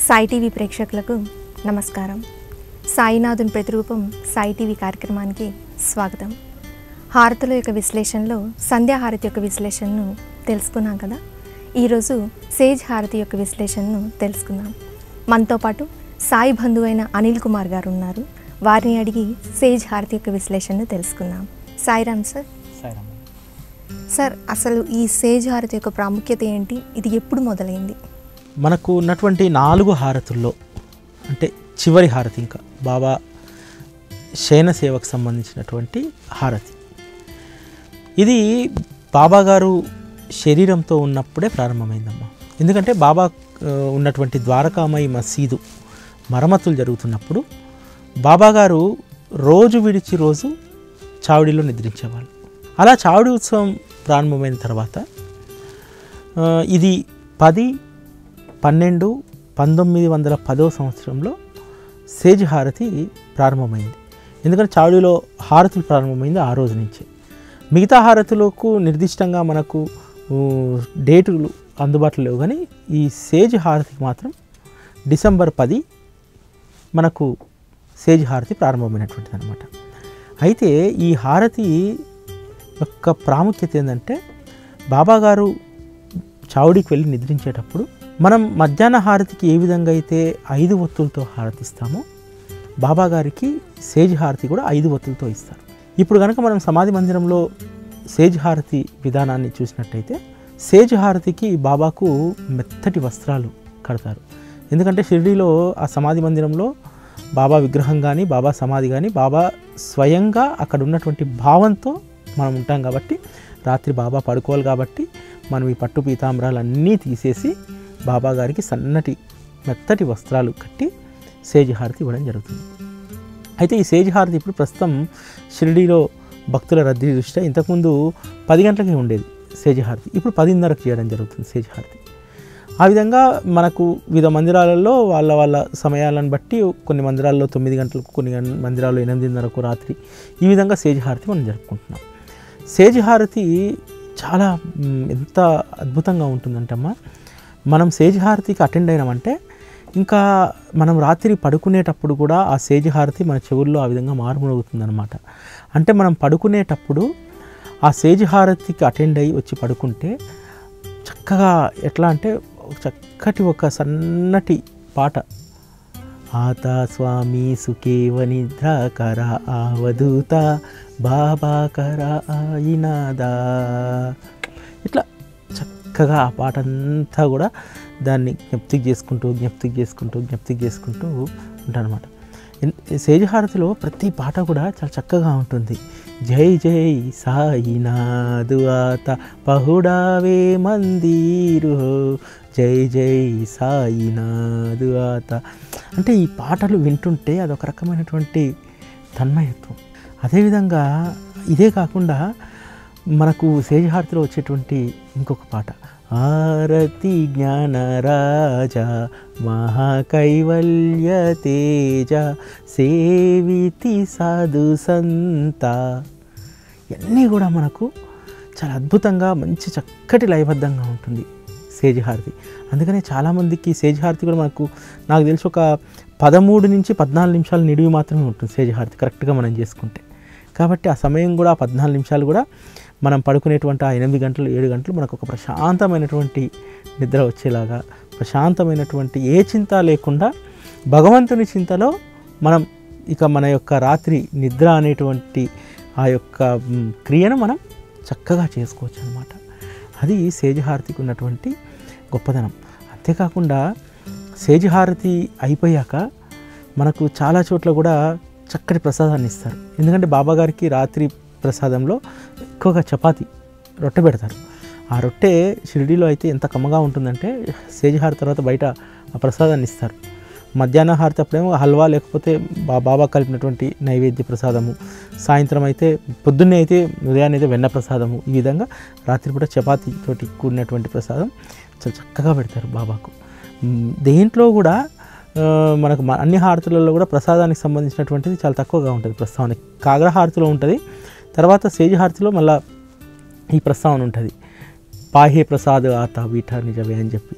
Sai TV ప్రేక్షకులకు నమస్కారం. సాయినాథుని ప్రతిరూపం సాయి టీవీ కార్యక్రమానికి స్వాగతం. హారతుల యొక్క విశ్లేషణలో సంధ్యాహారతి యొక్క విశ్లేషణను తెలుసుకున్నాం కదా. ఈరోజు సేజ్ హారతి యొక్క విశ్లేషణను తెలుసుకుందాం. మనతో పాటు సాయి బంధువైన అనిల్ కుమార్ గారు ఉన్నారు. వారిని అడిగి సేజ్ హారతి యొక్క విశ్లేషణను తెలుసుకుందాం. సాయిరామ్ సార్. సార్, అసలు ఈ సేజ్ హారతి యొక్క ప్రాముఖ్యత ఏంటి? ఇది ఎప్పుడు మొదలైంది? మనకు ఉన్నటువంటి 4 హారతుల్లో అంటే చివరి హారతి ఇంకా బాబా శయన సేవకు సంబంధించినటువంటి హారతి. ఇది బాబా గారు శరీరంతో ఉన్నప్పుడే ప్రారంభమైందమ్మా. ఎందుకంటే బాబా ఉన్నటువంటి ద్వారకామయి మసీదు మరమ్మతులు జరుగుతున్నప్పుడు బాబా గారు రోజు విడిచి రోజు చావడిలో నిద్రించేవాళ్ళు. అలా చావడి ఉత్సవం ప్రారంభమైన తర్వాత ఇది 10-12-1910 సంవత్సరంలో సేజ్ హారతి ప్రారంభమైంది. ఎందుకంటే చావడిలో హారతులు ప్రారంభమైంది ఆ రోజు నుంచే. మిగతా హారతులకు నిర్దిష్టంగా మనకు డేటులు అందుబాటులో లేవు, కానీ ఈ సేజ్ హారతికి మాత్రం డిసెంబర్ 10 మనకు సేజ్ హారతి ప్రారంభమైనటువంటిది అనమాట. అయితే ఈ హారతి యొక్క ప్రాముఖ్యత ఏంటంటే బాబా గారు చావుడికి వెళ్ళి నిద్రించేటప్పుడు మనం మధ్యాహ్న హారతికి ఏ విధంగా అయితే 5 ఒత్తులతో హారతిస్తామో బాబా గారికి సేజ్ హారతి కూడా 5 ఒత్తులతో ఇస్తారు. ఇప్పుడు కనుక మనం సమాధి మందిరంలో సేజ్ హారతి విధానాన్ని చూసినట్టయితే సేజ్ హారతికి బాబాకు మెత్తటి వస్త్రాలు కడతారు. ఎందుకంటే షిర్డీలో ఆ సమాధి మందిరంలో బాబా విగ్రహం కానీ బాబా సమాధి కానీ బాబా స్వయంగా అక్కడ ఉన్నటువంటి భావంతో మనం ఉంటాం కాబట్టి రాత్రి బాబా పడుకోవాలి కాబట్టి మనం ఈ పట్టు పీతాంబరాలు అన్నీ తీసేసి బాబా గారికి సన్నటి మెత్తటి వస్త్రాలు కట్టి సేజ్ హారతి ఇవ్వడం జరుగుతుంది. అయితే ఈ సేజ్ హారతి ఇప్పుడు ప్రస్తుతం షిరిడీలో భక్తుల రద్దీ దృష్ట్యా ఇంతకుముందు 10 గంటలకే ఉండేది సేజ్ హారతి, ఇప్పుడు 10:30కు చేయడం జరుగుతుంది సేజ్ హారతి. ఆ విధంగా మనకు వివిధ మందిరాలలో వాళ్ళ సమయాలను బట్టి కొన్ని మందిరాల్లో 9 గంటలకు, కొన్ని మందిరాల్లో 8:30కు రాత్రి, ఈ విధంగా సేజ్ హారతి మనం జరుపుకుంటున్నాం. సేజ్ హారతి చాలా ఎంత అద్భుతంగా ఉంటుందంటమ్మా. మనం సేజ్ హారతికి అటెండ్ అయినామంటే ఇంకా మనం రాత్రి పడుకునేటప్పుడు కూడా ఆ సేజ్ హారతి మన చెవుల్లో ఆ విధంగా మారుమోగుతుందన్నమాట. అంటే మనం పడుకునేటప్పుడు ఆ సేజ్ హారతికి అటెండ్ అయ్యి వచ్చి పడుకుంటే చక్కగా ఎట్లా అంటే చక్కటి ఒక సన్నటి పాట, ఆతా స్వామి సుఖేవ నిద్రాకర ఆవధూత బాబా కర ఆయినాదా, ఇట్లా చక్కగా ఆ పాట అంతా కూడా దాన్ని జ్ఞప్తికి చేసుకుంటూ ఉంటానమాట. సేజ్ హారతిలో ప్రతి పాట కూడా చాలా చక్కగా ఉంటుంది. జై జై సాయినాథు ఆత పహుడావే మందిరు, జై జై సాయినాథు ఆత. అంటే ఈ పాటలు వింటుంటే అదొక రకమైనటువంటి తన్మయత్వం. అదేవిధంగా ఇదే కాకుండా మనకు సేజ్ హారతిలో వచ్చేటువంటి ఇంకొక పాట, ఆరతి జ్ఞానరాజ మహాకైవల్య తేజ సేవితి సాధు సంత, ఇవన్నీ కూడా మనకు చాలా అద్భుతంగా మంచి చక్కటి లయబద్ధంగా ఉంటుంది సేజ్ హారతి. అందుకనే చాలామందికి సేజ్ హారతి కూడా నాకు తెలిసి ఒక 13 నుంచి 14 నిమిషాల నిడివి మాత్రమే ఉంటుంది సేజ్ హారతి కరెక్ట్గా మనం చేసుకుంటే. కాబట్టి ఆ సమయం కూడా 14 నిమిషాలు కూడా మనం పడుకునేటువంటి ఆ 8 గంటలు 7 గంటలు మనకు ఒక ప్రశాంతమైనటువంటి నిద్ర వచ్చేలాగా, ప్రశాంతమైనటువంటి ఏ చింత లేకుండా భగవంతుని చింతలో మనం ఇక మన యొక్క రాత్రి నిద్ర అనేటువంటి ఆ యొక్క క్రియను మనం చక్కగా చేసుకోవచ్చు అన్నమాట. అది సేజ్ హారతికి ఉన్నటువంటి గొప్పదనం. అంతేకాకుండా సేజ్ హారతి అయిపోయాక మనకు చాలా చోట్ల కూడా చక్కటి ప్రసాదాన్ని ఇస్తారు. ఎందుకంటే బాబా గారికి రాత్రి ప్రసాదంలో ఎక్కువగా చపాతి రొట్టె పెడతారు. ఆ రొట్టె షిరిడీలో అయితే ఎంత కమ్మగా ఉంటుందంటే సేజ్ హారతి తర్వాత బయట ఆ ప్రసాదాన్ని ఇస్తారు. మధ్యాహ్న హారతి అప్పుడేమో హల్వా లేకపోతే బాబా కలిపినటువంటి నైవేద్య ప్రసాదము, సాయంత్రం అయితే పొద్దున్నే అయితే ఉదయాన్నే అయితే వెన్న ప్రసాదము, ఈ విధంగా రాత్రిపూట చపాతీతోటి కూడినటువంటి ప్రసాదం చాలా చక్కగా పెడతారు బాబాకు. దేంట్లో కూడా మనకు అన్ని హారతులలో కూడా ప్రసాదానికి సంబంధించినటువంటిది చాలా తక్కువగా ఉంటుంది ప్రస్తావన. కాగ్ర హారతిలో ఉంటుంది, తర్వాత సేజ్ హారతిలో మళ్ళీ ఈ ప్రస్తావన ఉంటుంది, పాహే ప్రసాద్ ఆత వీఠా నిజమే అని చెప్పి.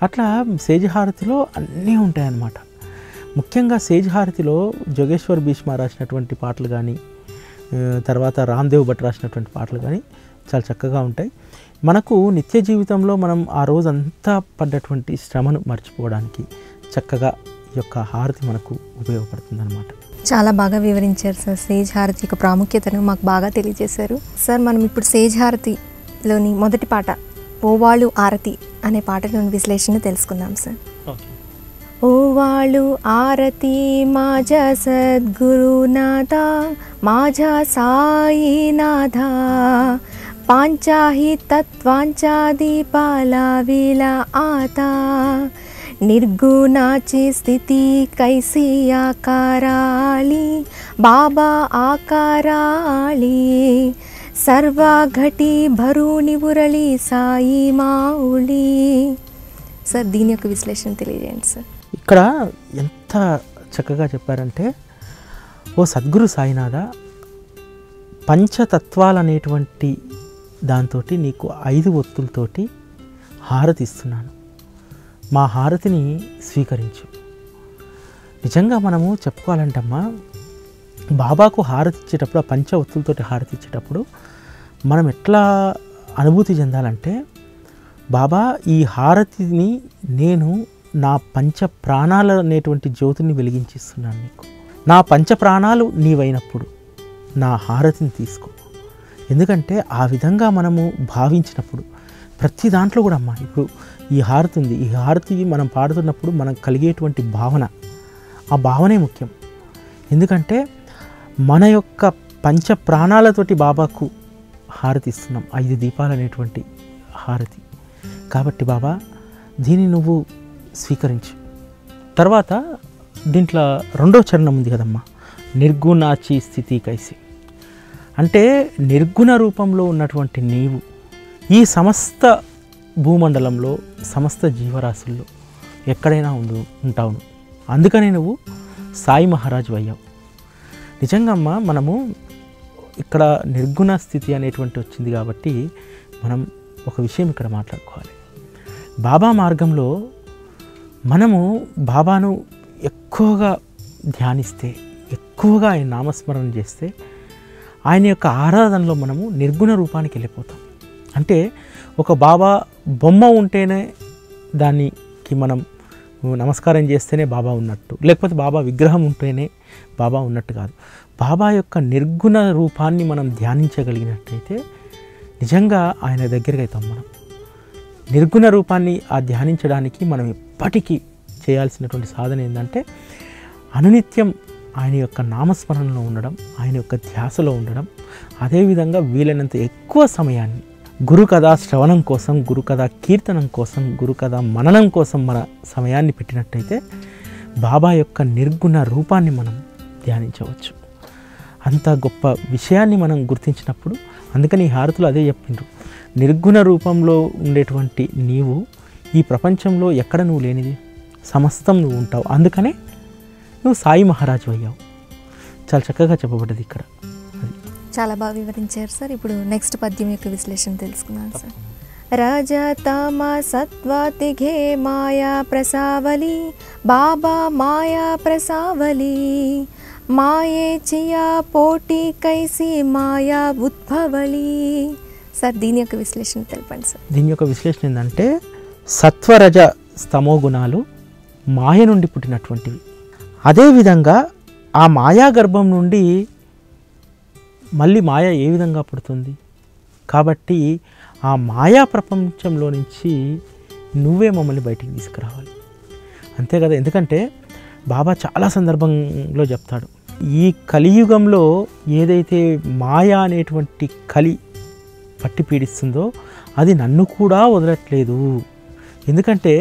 అట్లా సేజ్ హారతిలో అన్నీ ఉంటాయన్నమాట. ముఖ్యంగా సేజ్ హారతిలో జోగేశ్వర్ భీష్మ రాసినటువంటి పాటలు కానీ, తర్వాత రామ్దేవ్ భట్ రాసినటువంటి పాటలు కానీ చాలా చక్కగా ఉంటాయి. మనకు నిత్య జీవితంలో మనం ఆ రోజంతా పడ్డటువంటి శ్రమను మర్చిపోవడానికి చక్కగా ఈ యొక్క హారతి మనకు ఉపయోగపడుతుంది అన్నమాట. చాలా బాగా వివరించారు సార్. సేజ్ హారతి యొక్క ప్రాముఖ్యతను మాకు బాగా తెలియజేశారు సార్. మనం ఇప్పుడు సేజ్ హారతిలోని మొదటి పాట ఓవాళు ఆరతి అనే పాటలోని విశ్లేషణ తెలుసుకుందాం సార్. ఓవాళు ఆరతి మాజా సద్గురునాథ మాజా సాయినాథ पांचाही तत्वांचादी पाला विला आता निर्गुणाची स्थिती कैसी आकाराली बाबा आकाराली सर्वा घटी भरूनी उरली साई माऊली. సార్ దీని యొక్క విశ్లేషణ తెలియజేయండి సార్. ఇక్కడ ఎంత చక్కగా చెప్పారంటే, ఓ సద్గురు సాయినాథ, పంచతత్వాలనేటువంటి దాంతో నీకు 5 ఒత్తులతోటి హారతి ఇస్తున్నాను, మా హారతిని స్వీకరించు. నిజంగా మనము చెప్పుకోవాలంటమ్మా, బాబాకు హారతి ఇచ్చేటప్పుడు, ఆ పంచ ఒత్తులతోటి హారతి ఇచ్చేటప్పుడు మనం ఎట్లా అనుభూతి చెందాలంటే, బాబా ఈ హారతిని నేను నా పంచ ప్రాణాలు అనేటువంటి జ్యోతిని వెలిగించిస్తున్నాను నీకు. నా పంచ ప్రాణాలు నీవైనప్పుడు నా హారతిని తీసుకో. ఎందుకంటే ఆ విధంగా మనము భావించినప్పుడు ప్రతి దాంట్లో కూడా అమ్మ, ఇప్పుడు ఈ హారతి ఉంది, ఈ హారతి మనం పాడుతున్నప్పుడు మనకు కలిగేటువంటి భావన, ఆ భావనే ముఖ్యం. ఎందుకంటే మన యొక్క పంచ ప్రాణాలతోటి బాబాకు హారతి ఇస్తున్నాం, 5 దీపాలు అనేటువంటి హారతి. కాబట్టి బాబా దీన్ని నువ్వు స్వీకరించు. తర్వాత దీంట్లో 2వ చరణం ఉంది కదమ్మా, నిర్గుణాచి స్థితి కైసి. అంటే నిర్గుణ రూపంలో ఉన్నటువంటి నీవు ఈ సమస్త భూమండలంలో, సమస్త జీవరాశుల్లో ఎక్కడైనా ఉంటావు. అందుకనే నువ్వు సాయి మహారాజు అయ్యావు. నిజంగా అమ్మ, మనము ఇక్కడ నిర్గుణ స్థితి అనేటువంటి వచ్చింది కాబట్టి మనం ఒక విషయం ఇక్కడ మాట్లాడుకోవాలి. బాబా మార్గంలో మనము బాబాను ఎక్కువగా ధ్యానిస్తే, ఎక్కువగా ఆయన నామస్మరణ చేస్తే, ఆయన యొక్క ఆరాధనలో మనము నిర్గుణ రూపానికి వెళ్ళిపోతాం. అంటే ఒక బాబా బొమ్మ ఉంటేనే దానికి మనం నమస్కారం చేస్తేనే బాబా ఉన్నట్టు, లేకపోతే బాబా విగ్రహం ఉంటేనే బాబా ఉన్నట్టు కాదు. బాబా యొక్క నిర్గుణ రూపాన్ని మనం ధ్యానించగలిగినట్టయితే నిజంగా ఆయన దగ్గరికి అవుతాం. మనం నిర్గుణ రూపాన్ని ధ్యానించడానికి మనం ఎప్పటికీ చేయాల్సినటువంటి సాధన ఏంటంటే, అనునిత్యం ఆయన యొక్క నామస్మరణలో ఉండడం, ఆయన యొక్క ధ్యాసలో ఉండడం. అదేవిధంగా వీలైనంత ఎక్కువ సమయాన్ని గురు కథ శ్రవణం కోసం, గురు కథ కీర్తనం కోసం, గురు కథ మననం కోసం మన సమయాన్ని పెట్టినట్టయితే బాబా యొక్క నిర్గుణ రూపాన్ని మనం ధ్యానించవచ్చు. అంత గొప్ప విషయాన్ని మనం గుర్తించినప్పుడు, అందుకని ఈ హారతులు అదే చెప్పిండ్రు, నిర్గుణ రూపంలో ఉండేటువంటి నీవు ఈ ప్రపంచంలో ఎక్కడ నువ్వు లేనిది, సమస్తం నువ్వు ఉంటావు. అందుకనే నువ్వు సాయి మహారాజు అయ్యావు. చాలా చక్కగా చెప్పబడ్డది ఇక్కడ. చాలా బాగా వివరించారు సార్. ఇప్పుడు నెక్స్ట్ పద్యం యొక్క విశ్లేషణ తెలుసుకున్నాను సార్. రజతమ సత్వతిఘే మాయా ప్రసావలి బాబా మాయా ప్రసావలి మాయే చియా పోటీ కైసి మాయా ఉద్భవలి. సార్ దీని యొక్క విశ్లేషణ తెలపండి సార్. దీని యొక్క విశ్లేషణ ఏంటంటే, సత్వరజ స్తమో గుణాలు మాయ నుండి పుట్టినటువంటివి. అదేవిధంగా ఆ మాయా గర్భం నుండి మళ్ళీ మాయ ఏ విధంగా పుడుతుంది? కాబట్టి ఆ మాయా ప్రపంచంలో నుంచి నువ్వే మమ్మల్ని బయటికి తీసుకురావాలి, అంతే కదా. ఎందుకంటే బాబా చాలా సందర్భంలో చెప్తాడు, ఈ కలియుగంలో ఏదైతే మాయా అనేటువంటి కలి పట్టి పీడిస్తుందో అది నన్ను కూడా వదలట్లేదు. ఎందుకంటే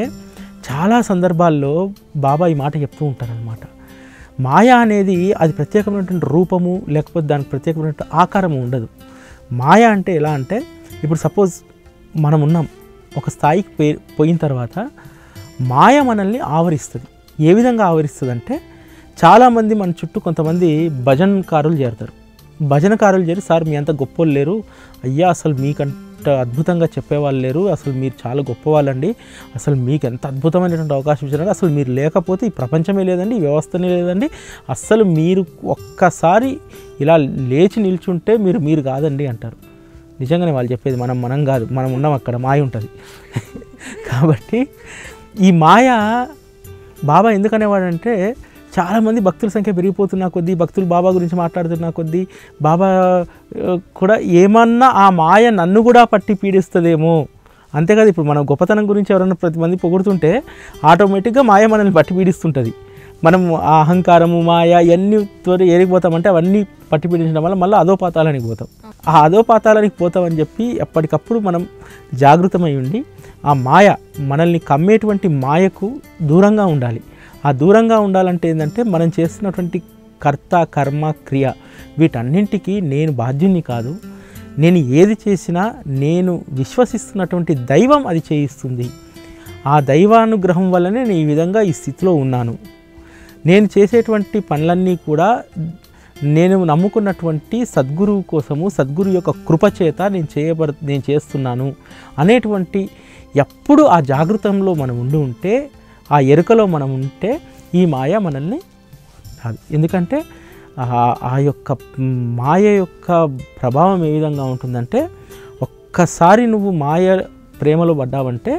చాలా సందర్భాల్లో బాబా ఈ మాట చెప్తూ ఉంటారనమాట. మాయా అనేది అది ప్రత్యేకమైనటువంటి రూపము, లేకపోతే దానికి ప్రత్యేకమైనటువంటి ఆకారము ఉండదు. మాయ అంటే ఎలా అంటే, ఇప్పుడు సపోజ్ మనం ఉన్నాం, ఒక స్థాయికి పోయిన తర్వాత మాయ మనల్ని ఆవరిస్తుంది. ఏ విధంగా ఆవరిస్తుంది అంటే, చాలామంది మన చుట్టూ కొంతమంది భజనకారులు చేరుతారు. భజనకారులు చేరి, సార్ మీ అంత గొప్పోళ్ళు లేరు అయ్యా, అసలు ఇంత అద్భుతంగా చెప్పేవాళ్ళు లేరు, అసలు మీరు చాలా గొప్పవాళ్ళండి, అసలు మీకు ఎంత అద్భుతమైనటువంటి అవకాశం ఇచ్చారంటే అసలు మీరు లేకపోతే ఈ ప్రపంచమే లేదండి, ఈ వ్యవస్థనే లేదండి, అస్సలు మీరు ఒక్కసారి ఇలా లేచి నిల్చుంటే మీరు కాదండి అంటారు. నిజంగానే వాళ్ళు చెప్పేది మనం కాదు, మనం ఉన్నాం అక్కడ, మాయ ఉంటుంది. కాబట్టి ఈ మాయ బాబా ఎందుకనేవాడంటే చాలామంది భక్తుల సంఖ్య పెరిగిపోతున్న కొద్దీ, భక్తులు బాబా గురించి మాట్లాడుతున్న కొద్దీ బాబా కూడా ఏమన్నా ఆ మాయ నన్ను కూడా పట్టి పీడిస్తుందేమో, అంతేకాదు ఇప్పుడు మన గొప్పతనం గురించి ఎవరైనా ప్రతి మంది పొగుడుతుంటే ఆటోమేటిక్గా మాయ మనల్ని పట్టి పీడిస్తుంటుంది. మనం ఆ అహంకారము మాయ ఇవన్నీ తోటి ఏరిపోతామంటే అవన్నీ పట్టి పీడించడం వల్ల మళ్ళీ అధోపాతాలానికి పోతాం. ఆ అధోపాతాలానికి పోతామని చెప్పి ఎప్పటికప్పుడు మనం జాగృతమై ఉండి ఆ మాయ మనల్ని కమ్మేటువంటి మాయకు దూరంగా ఉండాలి. ఆ దూరంగా ఉండాలంటే ఏంటంటే మనం చేస్తున్నటువంటి కర్త కర్మ క్రియ వీటన్నింటికి నేను బాధ్యుని కాదు, నేను ఏది చేసినా నేను విశ్వసిస్తున్నటువంటి దైవం అది చేయిస్తుంది, ఆ దైవానుగ్రహం వల్లనే నేను ఈ విధంగా ఈ స్థితిలో ఉన్నాను, నేను చేసేటువంటి పనులన్నీ కూడా నేను నమ్ముకున్నటువంటి సద్గురువు కోసము, సద్గురు యొక్క కృపచేత నేను చేస్తున్నాను అనేటువంటి ఎప్పుడు ఆ జాగృతంలో మనం ఉంటే, ఆ ఎరుకలో మనం ఉంటే ఈ మాయ మనల్ని కాదు. ఎందుకంటే ఆ యొక్క మాయ యొక్క ప్రభావం ఏ విధంగా ఉంటుందంటే ఒక్కసారి నువ్వు మాయ ప్రేమలో పడ్డావంటే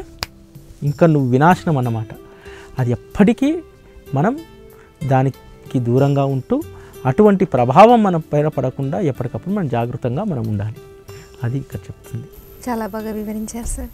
ఇంకా నువ్వు వినాశనం అన్నమాట. అది ఎప్పటికీ మనం దానికి దూరంగా ఉంటూ అటువంటి ప్రభావం మన పైన పడకుండా ఎప్పటికప్పుడు మనం జాగృతంగా మనం ఉండాలి. అది ఇక్కడ చెప్తుంది. చాలా బాగా వివరించారు సార్.